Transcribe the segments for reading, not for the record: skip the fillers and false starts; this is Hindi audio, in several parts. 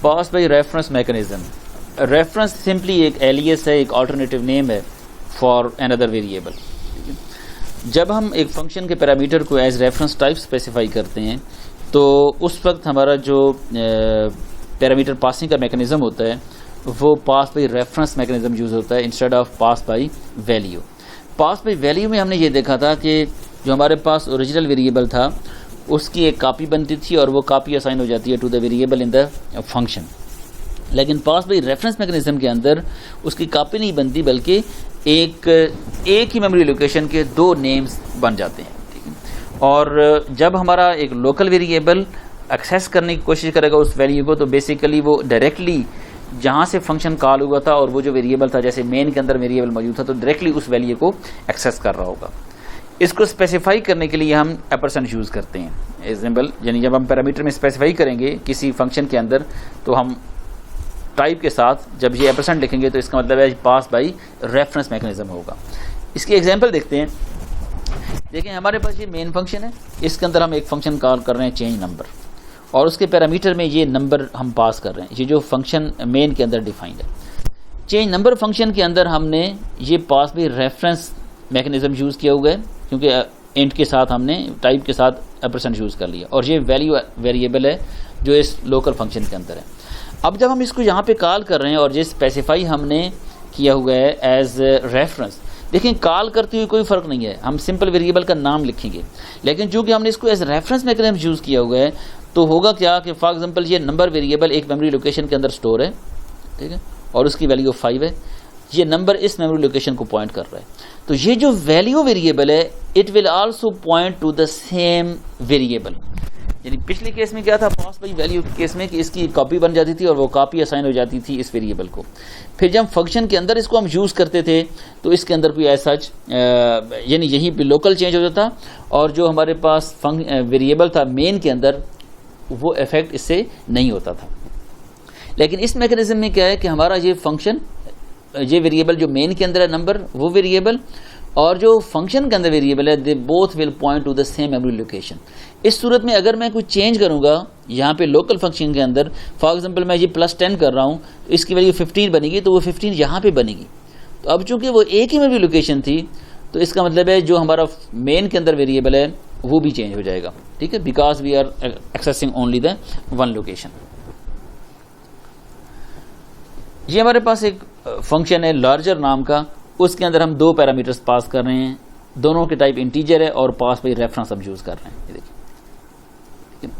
Pass by reference mechanism. Reference simply एक एलियस है, एक अल्टरनेटिव नेम है फॉर अनदर वेरिएबल। जब हम एक फंक्शन के पैरामीटर को एज रेफरेंस टाइप स्पेसिफाई करते हैं तो उस वक्त हमारा जो पैरामीटर पासिंग का मैकेनिज्म होता है वो पास बाई रेफरेंस मैकेनिज्म यूज़ होता है instead of pass by value. Pass by value में हमने ये देखा था कि जो हमारे पास ओरिजिनल वेरिएबल था उसकी एक कॉपी बनती थी और वो कॉपी असाइन हो जाती है to the variable in the function. लेकिन पास बाई रेफरेंस मैकेनिज्म के अंदर उसकी कॉपी नहीं बनती बल्कि एक ही मेमोरी लोकेशन के दो नेम्स बन जाते हैं, ठीक है। और जब हमारा एक लोकल वेरिएबल एक्सेस करने की कोशिश करेगा उस वैल्यू को तो बेसिकली वो डायरेक्टली जहाँ से फंक्शन कॉल हुआ था और वो जो वेरिएबल था जैसे मेन के अंदर वेरिएबल मौजूद था तो डायरेक्टली उस वैल्यू को एक्सेस कर रहा होगा। इसको स्पेसिफाई करने के लिए हम एपरसेंट यूज़ करते हैं एग्जाम्पल, यानी जब हम पैरामीटर में स्पेसिफाई करेंगे किसी फंक्शन के अंदर तो हम टाइप के साथ जब ये एपरसेंट लिखेंगे तो इसका मतलब है पास बाई रेफरेंस मैकेनिज्म होगा। इसकी एग्जांपल देखते हैं। देखें हमारे पास ये मेन फंक्शन है, इसके अंदर हम एक फंक्शन कॉल कर रहे हैं चेंज नंबर और उसके पैरामीटर में ये नंबर हम पास कर रहे हैं। ये जो फंक्शन मेन के अंदर डिफाइंड है चेंज नंबर फंक्शन के अंदर हमने ये पास बाई रेफरेंस मैकेनिज्म यूज़ किया हुआ है क्योंकि इंट के साथ हमने टाइप के साथ एपरसेंट यूज़ कर लिया और ये वैल्यू वेरिएबल है जो इस लोकल फंक्शन के अंदर है। अब जब हम इसको यहाँ पे कॉल कर रहे हैं और ये स्पेसिफाई हमने किया हुआ है एज रेफरेंस, देखिए कॉल करते हुए कोई फ़र्क नहीं है, हम सिंपल वेरिएबल का नाम लिखेंगे। लेकिन चूँकि हमने इसको एज रेफरेंस मैकेनिज्म यूज़ किया हुआ है तो होगा क्या कि फॉर एग्जांपल ये नंबर वेरिएबल एक मेमोरी लोकेशन के अंदर स्टोर है, ठीक है, और उसकी वैल्यू 5 है। ये नंबर इस मेमोरी लोकेशन को पॉइंट कर रहा है तो ये जो वैल्यू वेरिएबल है it will also point two the same variable. यानी पिछले केस में क्या था पास बाई वैल्यू के केस में कि इसकी कॉपी बन जाती थी और वो कॉपी असाइन हो जाती थी इस वेरिएबल को। फिर जब फंक्शन के अंदर इसको हम यूज़ करते थे तो इसके अंदर कोई ऐसा यानी यहीं पे लोकल चेंज हो जाता और जो हमारे पास वेरिएबल था मेन के अंदर वो इफेक्ट इससे नहीं होता था। लेकिन इस मैकेनिज्म में क्या है कि हमारा ये फंक्शन ये वेरिएबल जो मेन के अंदर है नंबर वो वेरिएबल और जो फंक्शन के अंदर वेरिएबल है they both will point two the same memory location. इस सूरत में अगर मैं कुछ चेंज करूंगा यहाँ पे लोकल फंक्शन के अंदर, फॉर एग्जांपल मैं ये +10 कर रहा हूँ तो इसकी वैल्यू 15 बनेगी तो वो 15 यहाँ पे बनेगी। तो अब चूंकि वो एक ही मेमोरी लोकेशन थी तो इसका मतलब है जो हमारा मेन के अंदर वेरिएबल है वो भी चेंज हो जाएगा, ठीक है, because we are accessing only the one location. ये हमारे पास एक फंक्शन है लार्जर नाम का, उसके अंदर हम दो पैरामीटर्स पास कर रहे हैं, दोनों के टाइप इंटीजर है और पास बाई रेफरेंस हम यूज कर रहे हैं। ये देखिए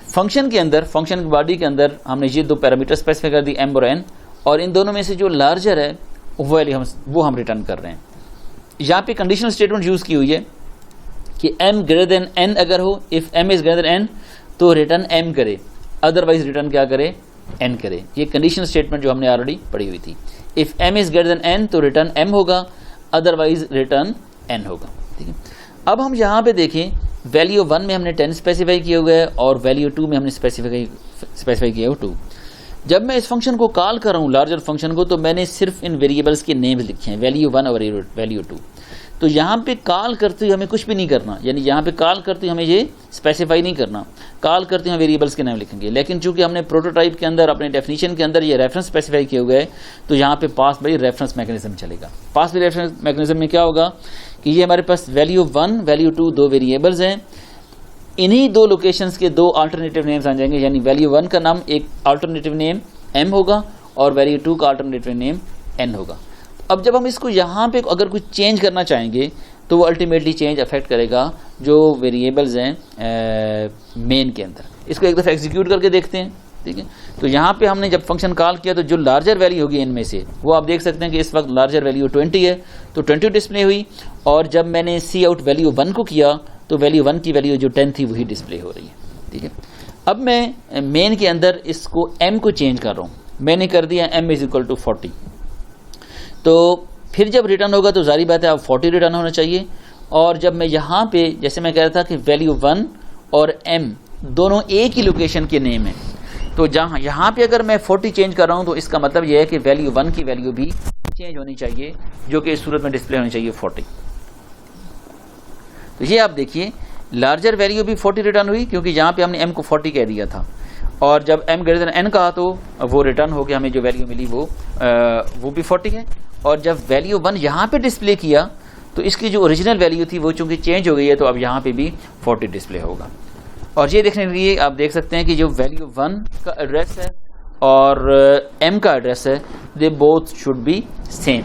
फंक्शन के अंदर, फंक्शन की बॉडी के अंदर हमने ये दो पैरामीटर स्पेसिफाई कर दी m और n, और इन दोनों में से जो लार्जर है वो हम रिटर्न कर रहे हैं। यहाँ पे कंडीशनल स्टेटमेंट यूज की हुई है कि m ग्रेटर देन n अगर हो, if m is greater than n तो रिटर्न m करे, अदरवाइज रिटर्न क्या करे n करे। ये कंडीशनल स्टेटमेंट जो हमने ऑलरेडी पढ़ी हुई थी। If m is greater than n तो रिटर्न m होगा, अदरवाइज रिटर्न n होगा, ठीक है। अब हम यहाँ पे देखें वैल्यू 1 में हमने 10 स्पेसिफाई किया हुआ है और वैल्यू 2 में हमने स्पेसिफाई किया हुआ 2। जब मैं इस फंक्शन को कॉल कर रहा हूँ लार्जर फंक्शन को तो मैंने सिर्फ इन वेरिएबल्स के नेम्स लिखे हैं वैल्यू 1 और वैल्यू 2। तो यहाँ पे कॉल करते हुए हमें कुछ भी नहीं करना, यानी यहाँ पे कॉल करते हुए हमें ये स्पेसिफाई नहीं करना, कॉल करते हुए वेरिएबल्स के नाम लिखेंगे। लेकिन चूंकि हमने प्रोटोटाइप के अंदर अपने डेफिनेशन के अंदर ये रेफरेंस स्पेसिफाई किए हुए है तो यहाँ पे पास बाई रेफरेंस मैकेनिज्म चलेगा। पास बाई रेफरेंस मैकेनिज्म में क्या होगा कि ये हमारे पास वैल्यू 1 वैल्यू 2 दो वेरिएबल्स हैं, इन्हीं दो लोकेशंस के दो अल्टरनेटिव नेम्स आ जाएंगे, यानी वैल्यू 1 का नाम एक अल्टरनेटिव नेम m होगा और वैल्यू 2 का अल्टरनेटिव नेम n होगा। अब जब हम इसको यहाँ पे अगर कुछ चेंज करना चाहेंगे तो वो अल्टीमेटली चेंज अफेक्ट करेगा जो वेरिएबल्स हैं मेन के अंदर। इसको एक दफ़ा एग्जीक्यूट करके देखते हैं, ठीक है। तो यहाँ पे हमने जब फंक्शन कॉल किया तो जो लार्जर वैल्यू होगी इनमें से वो आप देख सकते हैं कि इस वक्त लार्जर वैल्यू 20 है तो 20 डिस्प्ले हुई, और जब मैंने सी आउट वैल्यू 1 को किया तो वैल्यू 1 की वैल्यू जो 10 थी वही डिस्प्ले हो रही है, ठीक है। अब मैं मेन के अंदर इसको m को चेंज कर रहा हूँ, मैंने कर दिया m इज इक्वल टू 40। तो फिर जब रिटर्न होगा तो जारी बात है अब 40 रिटर्न होना चाहिए। और जब मैं यहाँ पे जैसे मैं कह रहा था कि वैल्यू 1 और m दोनों एक ही लोकेशन के नेम है, तो जहाँ यहाँ पे अगर मैं 40 चेंज कर रहा हूँ तो इसका मतलब यह है कि वैल्यू 1 की वैल्यू भी चेंज होनी चाहिए जो कि इस सूरत में डिस्प्ले होनी चाहिए 40। तो ये आप देखिए लार्जर वैल्यू भी 40 रिटर्न हुई क्योंकि यहाँ पे हमने m को 40 कह दिया था, और जब m ग्रेटर देन n कहा तो वो रिटर्न हो गया, हमें जो वैल्यू मिली वो भी 40 है। और जब वैल्यू 1 यहाँ पे डिस्प्ले किया तो इसकी जो ओरिजिनल वैल्यू थी वो चूंकि चेंज हो गई है, तो अब यहाँ पे भी 40 डिस्प्ले होगा। और ये देखने के लिए आप देख सकते हैं कि जो वैल्यू 1 का एड्रेस है और m का एड्रेस है, they both should be same,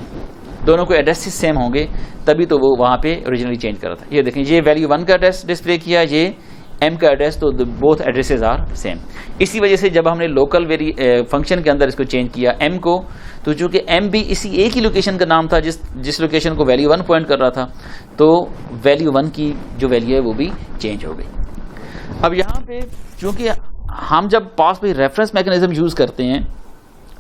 दोनों को एड्रेस सेम होंगे, तभी तो वो वहाँ पे ओरिजिनली चेंज कर रहा था। ये देखें, ये वैल्यू 1 का एड्रेस डिस्प्ले किया, ये m का एड्रेस, तो बोथ एड्रेसेस आर सेम। इसी वजह से जब हमने लोकल फंक्शन के अंदर इसको चेंज किया m को, तो चूंकि m भी इसी एक ही लोकेशन का नाम था जिस लोकेशन को वैल्यू 1 पॉइंट कर रहा था, तो वैल्यू 1 की जो वैल्यू है वो भी चेंज हो गई। अब यहाँ पे चूंकि हम जब पास बाय रेफरेंस मैकेनिज्म यूज करते हैं,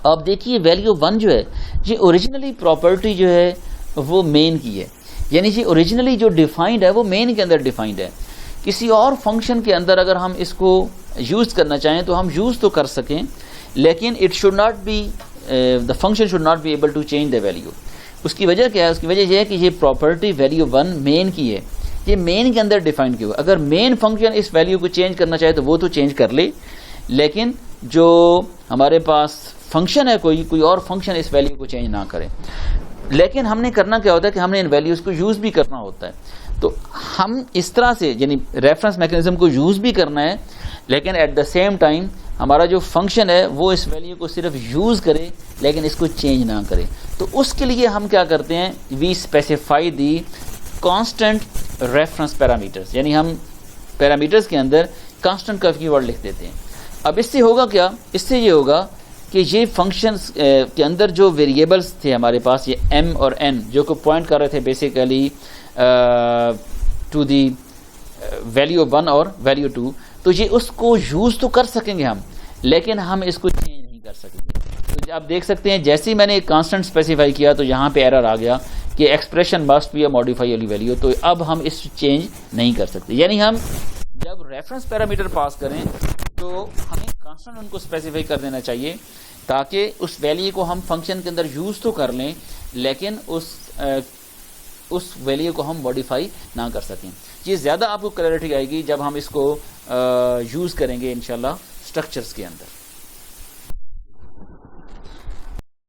अब देखिए वैल्यू 1 जो है ये ओरिजिनली प्रॉपर्टी जो है वो मेन की है, यानी कि ओरिजिनली जो डिफाइंड है वो मेन के अंदर डिफाइंड है। किसी और फंक्शन के अंदर अगर हम इसको यूज करना चाहें तो हम यूज तो कर सकें, लेकिन it should not be, the function should not be able to change the value. उसकी वजह क्या है? उसकी वजह यह है कि ये प्रॉपर्टी वैल्यू 1 मेन की है, ये मेन के अंदर डिफाइन किया हुआ। अगर मेन फंक्शन इस वैल्यू को चेंज करना चाहे तो वो तो चेंज कर ले, लेकिन जो हमारे पास फंक्शन है कोई और फंक्शन इस वैल्यू को चेंज ना करे। लेकिन हमने करना क्या होता है कि हमने इन वैल्यूज को यूज भी करना होता है, तो हम इस तरह से यानी रेफरेंस मैकेनिज्म को यूज भी करना है, लेकिन एट द सेम टाइम हमारा जो फंक्शन है वो इस वैल्यू को सिर्फ यूज करे लेकिन इसको चेंज ना करे। तो उसके लिए हम क्या करते हैं, we specify the constant reference parameters, यानी हम पैरामीटर्स के अंदर कांस्टेंट का कीवर्ड लिख देते हैं। अब इससे होगा क्या? इससे ये होगा कि ये फंक्शंस के अंदर जो वेरिएबल्स थे हमारे पास, ये m और n जो को पॉइंट कर रहे थे बेसिकली टू दी वैल्यू 1 और वैल्यू 2, तो ये उसको यूज तो कर सकेंगे हम, लेकिन हम इसको चेंज नहीं कर सकेंगे। तो आप देख सकते हैं जैसे ही मैंने एक कांस्टेंट स्पेसिफाई किया तो यहाँ पे एरर आ गया कि expression must be a modify वाली वैल्यू, तो अब हम इस चेंज नहीं कर सकते। यानी हम जब रेफरेंस पैरामीटर पास करें तो हमें कांस्टेंट उनको स्पेसिफाई कर देना चाहिए, ताकि उस वैल्यू को हम फंक्शन के अंदर यूज तो कर लें, लेकिन उस वैल्यू को हम मॉडिफाई ना कर सकें। ये ज़्यादा आपको क्लैरिटी आएगी जब हम इसको यूज़ करेंगे इंशाल्लाह स्ट्रक्चर्स के अंदर।